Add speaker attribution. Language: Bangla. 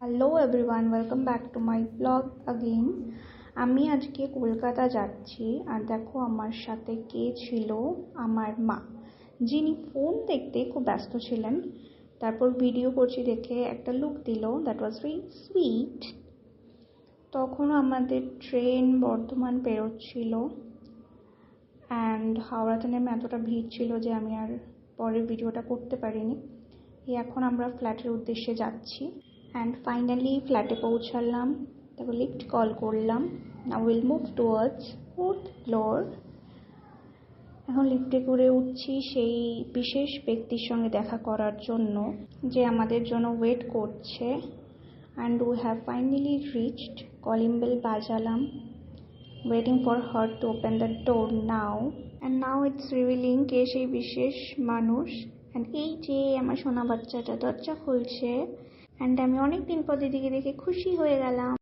Speaker 1: Hello everyone, welcome back to my blog again. আমি আজকে কলকাতা যাচ্ছি আর দেখো আমার সাথে কে ছিল, আমার মা, যিনি ফোন দেখতে খুব ব্যস্ত ছিলেন। তারপর ভিডিও করছি দেখে একটা লুক দিল, দ্যাট ওয়াজ ভেরি সুইট। তখনও আমাদের ট্রেন বর্ধমান পেরোচ্ছিল অ্যান্ড হাওড়াতে নেমে এতটা ভিড় ছিল যে আমি আর পরের ভিডিওটা করতে পারিনি। এখন আমরা ফ্ল্যাটের উদ্দেশ্যে যাচ্ছি অ্যান্ড ফাইনালি ফ্ল্যাটে পৌঁছালাম। তারপর লিফট কল করলাম। Now will move towards 4th floor. এখন লিফটে করে উঠছি সেই বিশেষ ব্যক্তির সঙ্গে দেখা করার জন্য যে আমাদের জন্য ওয়েট করছে। And we have finally reached. Calling bell বাজালাম, waiting for her to open the door now. And now it's revealing কে সেই বিশেষ মানুষ। অ্যান্ড এই যে আমার সোনা বাচ্চাটা দরজা খুলছে অ্যান্ড আমি অনেক দিন পর দিদিকে দেখে খুশি হয়ে গেলাম।